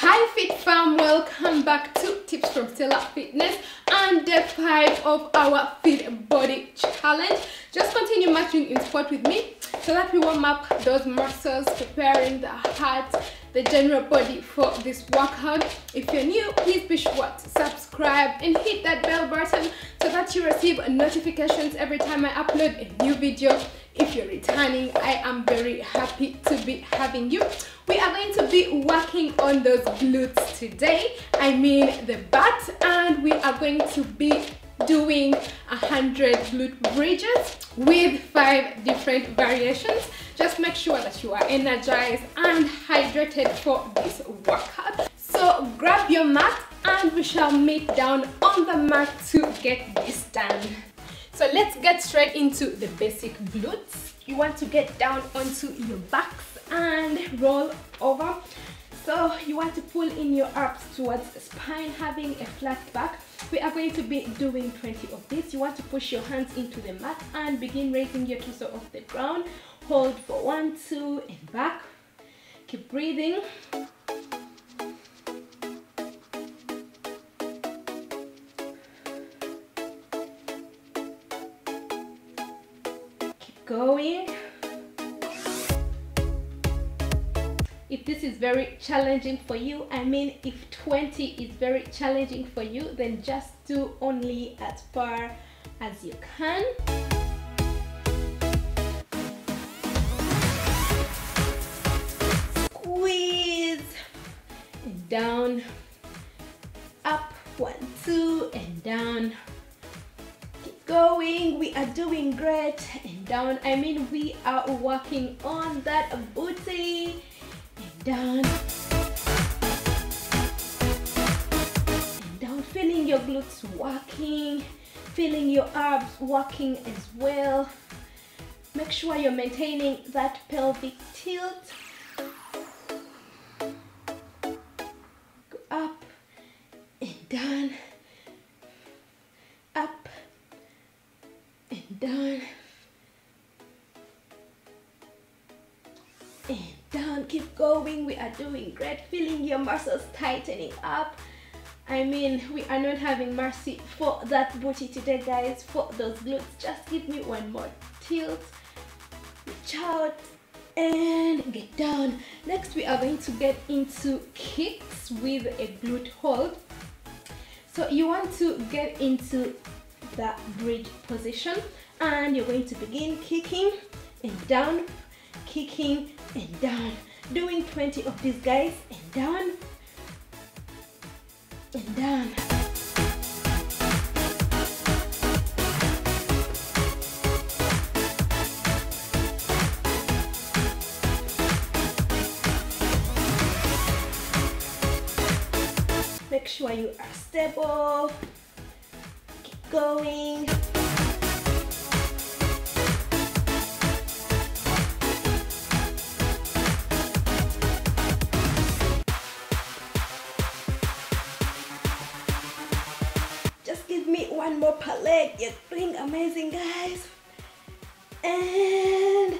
Hi Fit Fam, welcome back to Tips from Stella Fitness and day 5 of our Fit Body Challenge. Just continue marching in squat with me so that we warm up those muscles, preparing the heart, the general body for this workout. If you're new, please be sure to subscribe and hit that bell button so that you receive notifications every time I upload a new video. If you're returning, I am very happy to be having you. We are going to be working on those glutes today, I mean the butt, and we are going to be doing 100 glute bridges with 5 different variations. Just make sure that you are energized and hydrated for this workout. So grab your mat and we shall meet down on the mat to get this done. So let's get straight into the basic glutes. You want to get down onto your backs and roll over. So you want to pull in your abs towards the spine, having a flat back. We are going to be doing 20 of this. You want to push your hands into the mat and begin raising your torso off the ground. Hold for 1, 2, and back. Keep breathing. Keep going. If this is very challenging for you, I mean if 20 is very challenging for you, then just do only as far as you can. Squeeze and down, up, 1, 2, and down. Keep going, we are doing great. And down, I mean we are working on that booty. And down, and down, feeling your glutes working, feeling your abs working as well. Make sure you're maintaining that pelvic tilt. Go up and down, up and down, and down. Keep going, we are doing great. Feeling your muscles tightening up. I mean, we are not having mercy for that booty today, guys. For those glutes, just give me one more tilt. Reach out and get down. Next, we are going to get into kicks with a glute hold. So you want to get into the bridge position and you're going to begin kicking and down, kicking and down. Doing 20 of these, guys. And down and down. Make sure you are stable. Keep going. One more per leg. You're doing amazing, guys. And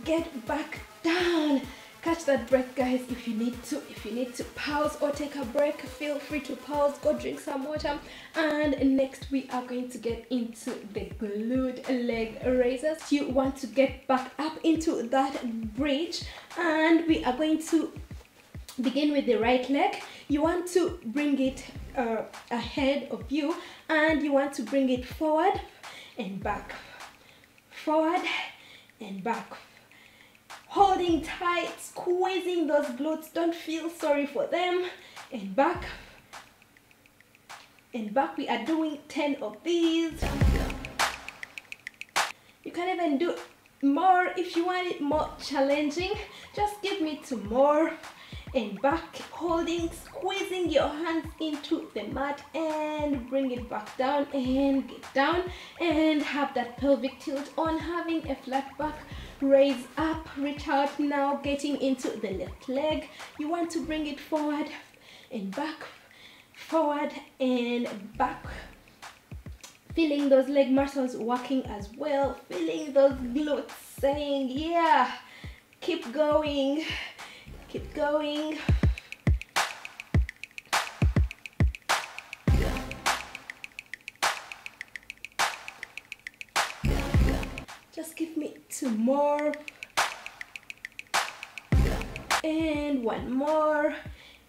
get back down. Catch that breath, guys. If you need to pause or take a break, feel free to pause, go drink some water. And next we are going to get into the glute leg raisers. You want to get back up into that bridge and we are going to begin with the right leg. You want to bring it ahead of you and you want to bring it forward and back, forward and back, holding tight, squeezing those glutes. Don't feel sorry for them. And back and back. We are doing 10 of these. You can even do more if you want it more challenging. Just give me 2 more. And back, holding, squeezing your hands into the mat and bring it back down and get down and have that pelvic tilt on, having a flat back. Raise up, reach out now, getting into the left leg. You want to bring it forward and back, forward and back. Feeling those leg muscles working as well, feeling those glutes saying yeah. Keep going. Keep going. 2 more, and 1 more,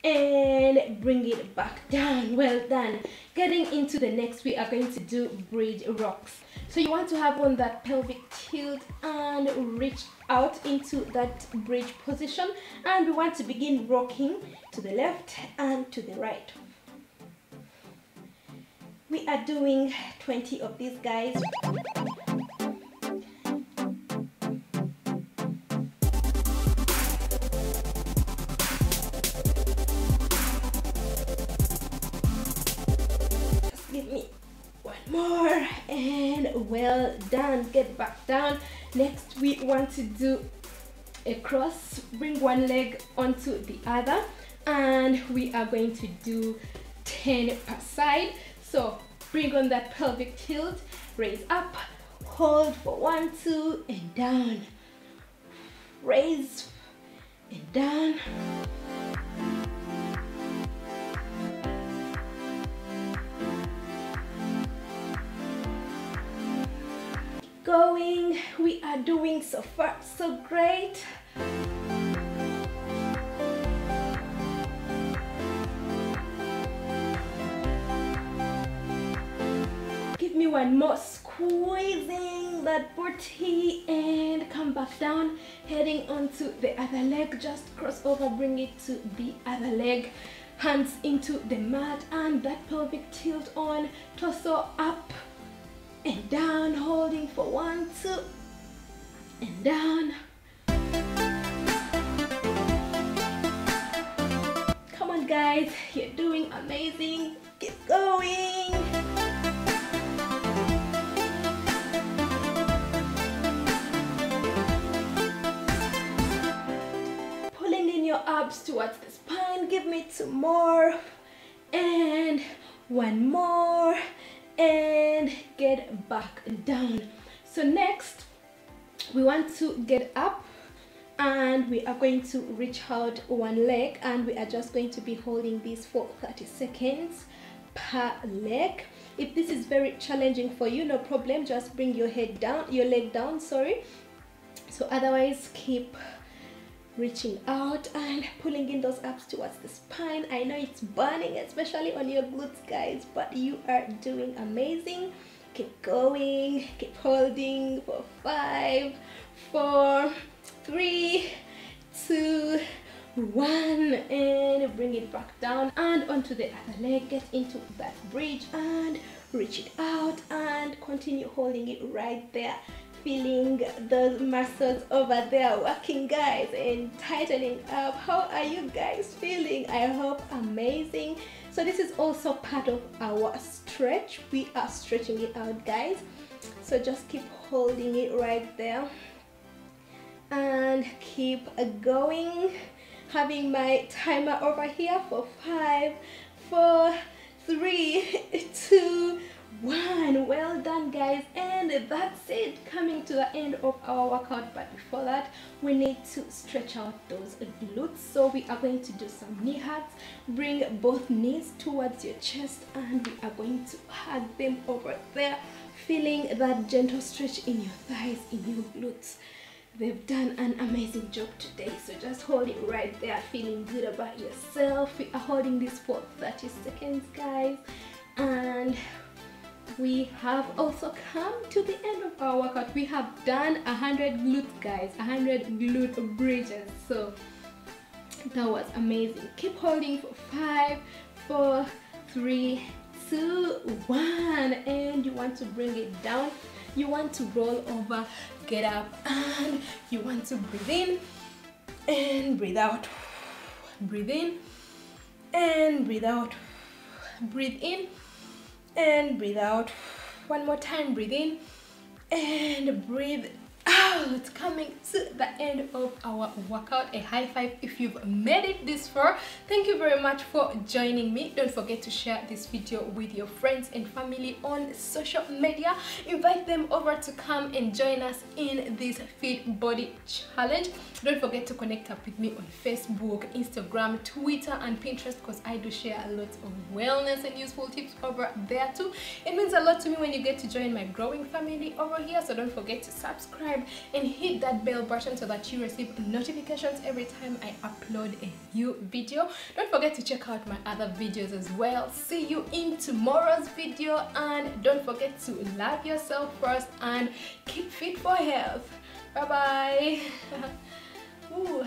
and bring it back down. Well done. Getting into the next, we are going to do bridge rocks. So you want to have on that pelvic tilt and reach out into that bridge position, and we want to begin rocking to the left and to the right. We are doing 20 of these, guys. Just give me 1 more, and well done. Get back down. Next, we want to do a cross. Bring one leg onto the other, and we are going to do 10 per side. So bring on that pelvic tilt, raise up, hold for 1, 2, and down. Raise and down. Going, we are doing so far so great. Give me 1 more, squeezing that booty, and come back down, heading onto the other leg. Just cross over, bring it to the other leg, hands into the mat, and that pelvic tilt on, torso up and down, holding for 1, 2, and down. Come on, guys, you're doing amazing. Keep going. Pulling in your abs towards the spine. Give me 2 more, and 1 more, and get back down. So next, we want to get up, and we are going to reach out 1 leg, and we are just going to be holding this for 30 seconds per leg. If this is very challenging for you, no problem, just bring your leg down, sorry. So otherwise, keep reaching out and pulling in those abs towards the spine. I know it's burning, especially on your glutes, guys, but you are doing amazing. Keep going, keep holding for 5, 4, 3, 2, 1, and bring it back down and onto the other leg. Get into that bridge and reach it out, and continue holding it right there, feeling those muscles over there working, guys, and tightening up. How are you guys feeling? I hope amazing. So this is also part of our stretch. We are stretching it out, guys, so just keep holding it right there and keep going. Having my timer over here for 5, 4, 3, 2, 1. Well done, guys, and that's it. Coming to the end of our workout, but before that, we need to stretch out those glutes. So we are going to do some knee hugs. Bring both knees towards your chest, and we are going to hug them over there, feeling that gentle stretch in your thighs, in your glutes. They've done an amazing job today, so just hold it right there, feeling good about yourself. We are holding this for 30 seconds, guys, and we have also come to the end of our workout. We have done 100 glutes, guys, 100 glute bridges, so that was amazing. Keep holding for 5, 4, 3, 2, 1, and you want to bring it down. You want to roll over, get up, and you want to breathe in and breathe out. Breathe in and breathe out. Breathe in and breathe out. One more time, breathe in and breathe out. Coming to the end of our workout. A high five if you've made it this far. Thank you very much for joining me. Don't forget to share this video with your friends and family on social media. Invite them over to come and join us in this fit body challenge. Don't forget to connect up with me on Facebook, Instagram, Twitter, and Pinterest, because I do share a lot of wellness and useful tips over there too. It means a lot to me when you get to join my growing family over here, so don't forget to subscribe and hit that bell button so that you receive notifications every time I upload a new video. Don't forget to check out my other videos as well. See you in tomorrow's video, and don't forget to love yourself first and keep fit for health. Bye bye. Ooh.